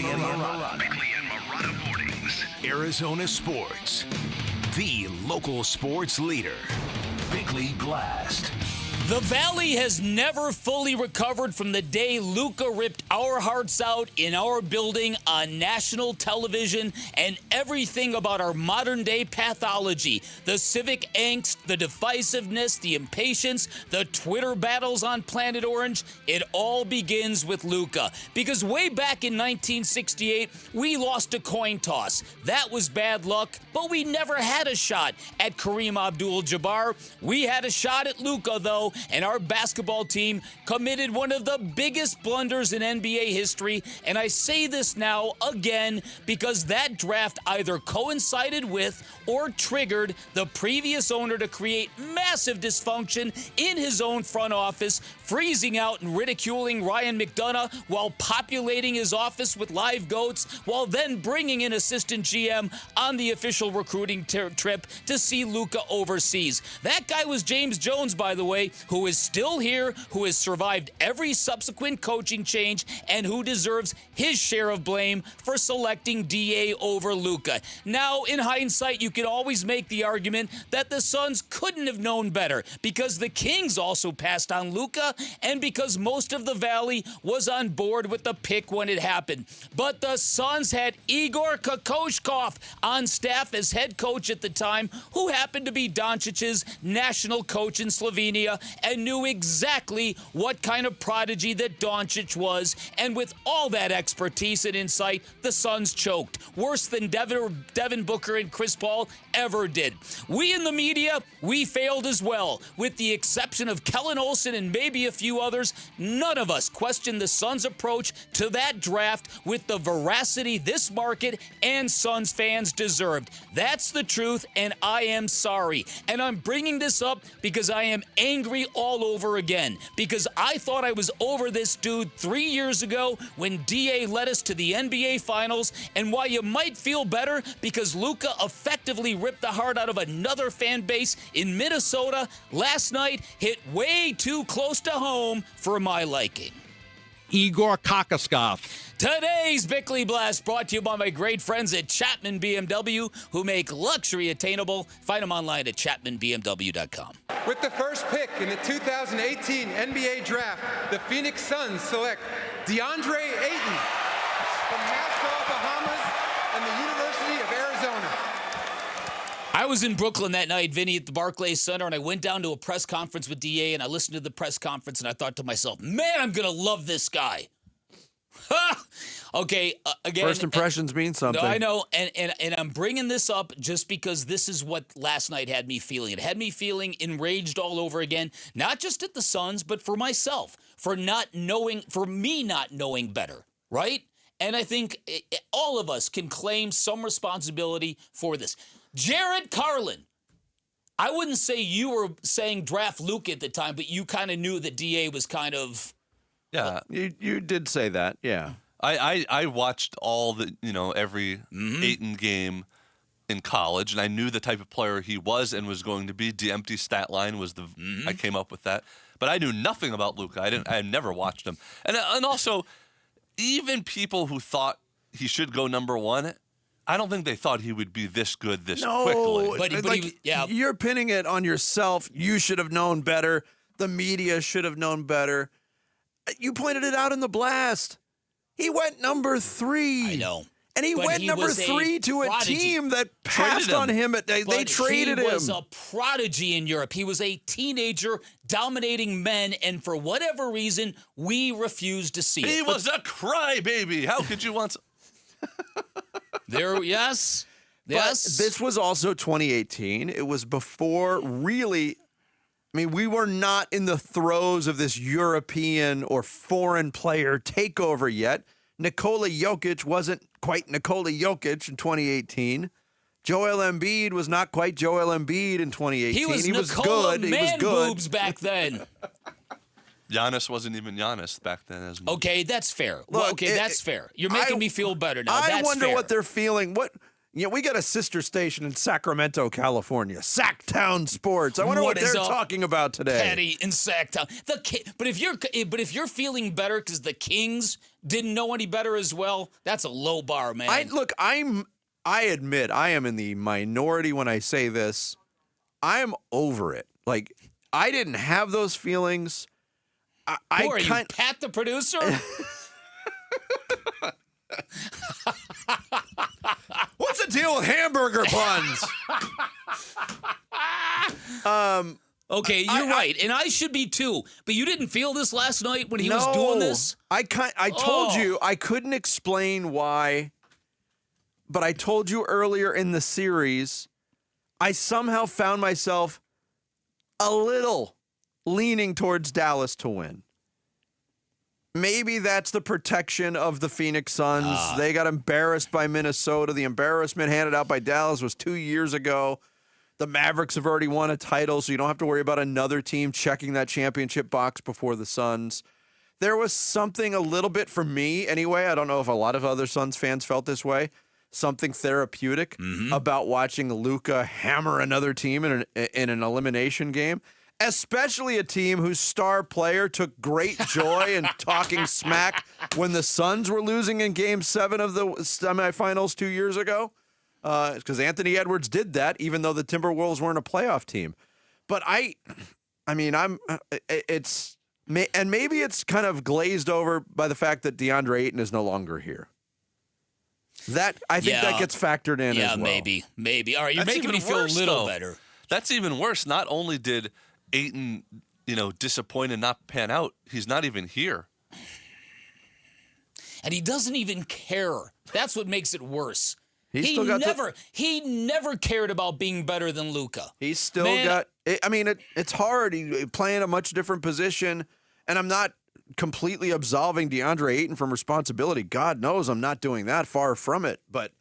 Bickley and Marotta Mornings. Arizona Sports. The local sports leader. Bickley Blast. The Valley has never fully recovered from the day Luka ripped our hearts out in our building on national television, and everything about our modern-day pathology, the civic angst, the divisiveness, the impatience, the Twitter battles on Planet Orange, it all begins with Luka. Because way back in 1968, we lost a coin toss. That was bad luck, but we never had a shot at Kareem Abdul-Jabbar. We had a shot at Luka, though, and our basketball team committed one of the biggest blunders in NBA history. And I say this now again because that draft either coincided with or triggered the previous owner to create massive dysfunction in his own front office, freezing out and ridiculing Ryan McDonough while populating his office with live goats, while then bringing in assistant GM on the official recruiting trip to see Luka overseas. That guy was James Jones, by the way, who is still here, who has survived every subsequent coaching change, and who deserves his share of blame for selecting DA over Luka. Now, in hindsight, you can always make the argument that the Suns couldn't have known better because the Kings also passed on Luka and because most of the Valley was on board with the pick when it happened. But the Suns had Igor Kokoshkov on staff as head coach at the time, who happened to be Dončić's national coach in Slovenia and knew exactly what kind of prodigy that Dončić was. And with all that expertise and insight, the Suns choked. Worse than Devin Booker and Chris Paul ever did. We in the media, we failed as well. With the exception of Kellen Olson and maybe a few others, none of us questioned the Suns' approach to that draft with the veracity this market and Suns fans deserved. That's the truth, and I am sorry. And I'm bringing this up because I am angry all over again. Because I thought I was over this dude 3 years ago when DA led us to the NBA Finals, and why you might feel better because Luka effectively ripped the heart out of another fan base in Minnesota last night hit way too close to home for my liking. Igor Kokoshkov. Today's Bickley Blast brought to you by my great friends at Chapman BMW, who make luxury attainable. Find them online at chapmanbmw.com. With the first pick in the 2018 NBA Draft, the Phoenix Suns select Deandre Ayton from Nassau, Bahamas, and the University of Arizona. I was in Brooklyn that night, Vinny, at the Barclays Center, and I went down to a press conference with DA, and I listened to the press conference, and I thought to myself, man, I'm going to love this guy. Okay, again. First impressions mean something. No, I know, and I'm bringing this up just because this is what last night had me feeling. It had me feeling enraged all over again, not just at the Suns, but for myself, for me not knowing better, right? And I think all of us can claim some responsibility for this. Jared Carlin. I wouldn't say you were saying draft Luka at the time, but you kind of knew that DA was kind of... Yeah, you did say that, yeah. I watched all the, every Ayton game in college, and I knew the type of player he was and was going to be. The empty stat line was I came up with that. But I knew nothing about Luka. I had never watched him. And also, even people who thought he should go number one, I don't think they thought he would be this good quickly. But you're pinning it on yourself. You should have known better. The media should have known better. You pointed it out in the blast. He went number 3. I know. And he went number 3 to a team that passed on him. They traded him. He was a prodigy in Europe. He was a teenager dominating men, and for whatever reason, we refused to see it. He was a crybaby. How could you want... Yes. But this was also 2018. It was before really... I mean, we were not in the throes of this European or foreign player takeover yet. Nikola Jokic wasn't quite Nikola Jokic in 2018. Joel Embiid was not quite Joel Embiid in 2018. He was good. Man he was good. Boobs back then. Giannis wasn't even Giannis back then. As much. Okay, that's fair. Look, that's fair. You're making me feel better now. I That's wonder fair. what they're feeling. Yeah, we got a sister station in Sacramento, California, Sacktown Sports. I wonder what they're talking about today. Patty in Sacktown. But if you're feeling better because the Kings didn't know any better as well, that's a low bar, man. I admit I am in the minority when I say this. I am over it. Like, I didn't have those feelings. Are you Pat the producer? What's the deal with hamburger buns? Okay, you're right, and I should be too. But you didn't feel this last night when he was doing this? I told you I couldn't explain why, but I told you earlier in the series, I somehow found myself a little leaning towards Dallas to win. Maybe that's the protection of the Phoenix Suns. They got embarrassed by Minnesota. The embarrassment handed out by Dallas was 2 years ago. The Mavericks have already won a title, so you don't have to worry about another team checking that championship box before the Suns. There was something a little bit, for me anyway, I don't know if a lot of other Suns fans felt this way, something therapeutic about watching Luka hammer another team in an elimination game. Especially a team whose star player took great joy in talking smack when the Suns were losing in Game 7 of the semifinals 2 years ago. Because Anthony Edwards did that, even though the Timberwolves weren't a playoff team. But maybe it's kind of glazed over by the fact that Deandre Ayton is no longer here. I think that gets factored in as well. Yeah, maybe. All right, you're making me feel a little better. That's even worse. Not only did Ayton, disappoint and not pan out, he's not even here. And he doesn't even care. That's what makes it worse. He never cared about being better than Luka. He's still got. It's hard. He's playing a much different position, and I'm not completely absolving DeAndre Ayton from responsibility. God knows I'm not doing that. Far from it. But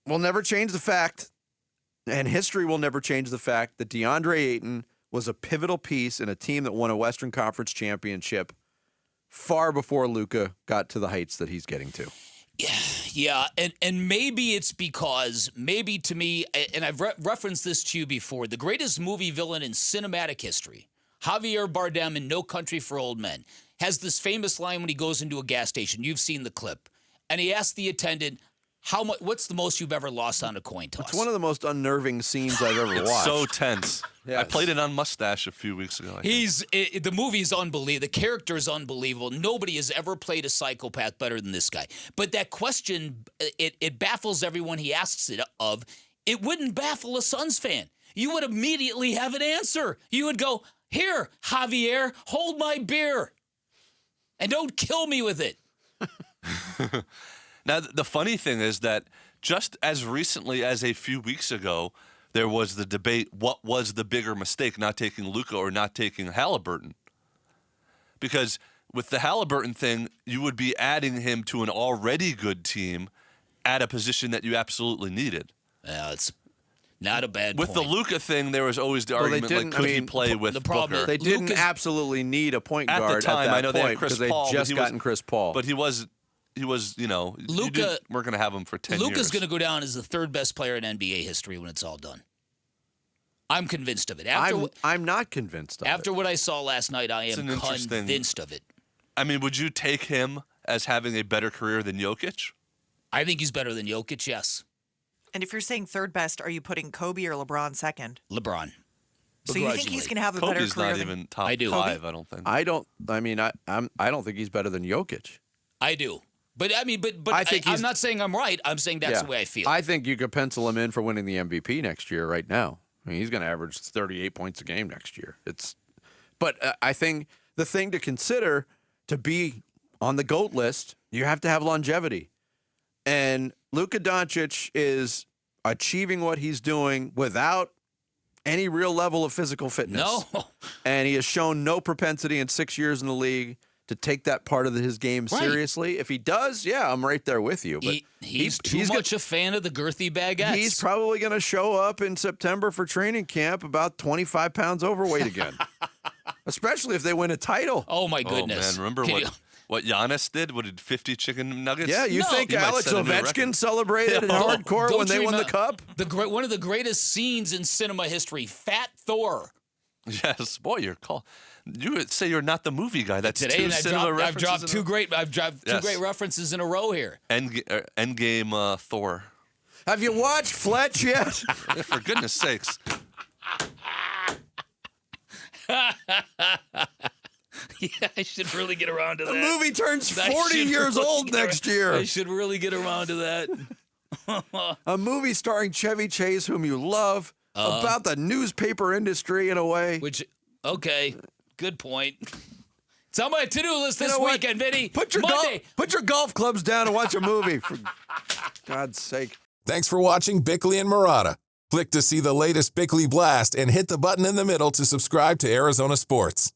we'll never change the fact, and history will never change the fact that DeAndre Ayton was a pivotal piece in a team that won a Western Conference championship far before Luka got to the heights that he's getting to. Yeah, and maybe it's because, to me, and I've referenced this to you before, the greatest movie villain in cinematic history, Javier Bardem in No Country for Old Men, has this famous line when he goes into a gas station. You've seen the clip. And he asks the attendant, what's the most you've ever lost on a coin toss? It's one of the most unnerving scenes I've ever watched. It's so tense. Yes. I played it on Mustache a few weeks ago. The movie's unbelievable. The character is unbelievable. Nobody has ever played a psychopath better than this guy. But that question, it baffles everyone he asks it of. It wouldn't baffle a Suns fan. You would immediately have an answer. You would go, "Here, Javier, hold my beer. And don't kill me with it." Now, the funny thing is that just as recently as a few weeks ago, there was the debate, what was the bigger mistake, not taking Luka or not taking Halliburton? Because with the Halliburton thing, you would be adding him to an already good team at a position that you absolutely needed. Yeah, it's not a bad With point. the Luka thing, there was always the argument, could he play with Booker? They didn't absolutely need a point guard at the time. at that I know point they had Chris Paul. They just gotten Chris Paul. But he was, Luka, we're going to have him for 10 years. Luka's going to go down as the third best player in NBA history when it's all done. I'm convinced of it. I'm not convinced of it. After what I saw last night, I am convinced of it. I mean, would you take him as having a better career than Jokic? I think he's better than Jokic, yes. And if you're saying third best, are you putting Kobe or LeBron second? LeBron. So you think he's going to have a better career? Kobe's not even top I do. 5, I don't think. I don't think he's better than Jokic. I do. But I'm not saying I'm right. I'm saying that's the way I feel. I think you could pencil him in for winning the MVP next year right now. I mean, he's going to average 38 points a game next year. But I think the thing to consider to be on the GOAT list, you have to have longevity. And Luka Dončić is achieving what he's doing without any real level of physical fitness. No. And he has shown no propensity in 6 years in the league to take that part of his game seriously. If he does, I'm right there with you. But he's too much a fan of the girthy baguettes. He's probably going to show up in September for training camp about 25 pounds overweight again. Especially if they win a title. Oh, my goodness. Oh, man. Remember What Giannis did? What did 50 chicken nuggets? Yeah, you No. think He might Alex set a new Ovechkin record. celebrated in hardcore Don't when they you won the remember- cup? One of the greatest scenes in cinema history, Fat Thor. Yes, boy, you would say you're not the movie guy. That's Today, two and cinema I've references. dropped two great Yes. references in a row here. Endgame Thor. Have you watched Fletch yet? Yeah, for goodness sakes. Yeah, I should really get around to The that. movie turns I 40 should years really old get next around- year. I should really get around to that. A movie starring Chevy Chase, whom you love, about the newspaper industry in a way. Okay, good point. It's on my to-do list this know what? weekend, Vinny. Put your golf clubs down and watch a movie, for God's sake. Thanks for watching Bickley and Marotta. Click to see the latest Bickley Blast and hit the button in the middle to subscribe to Arizona Sports.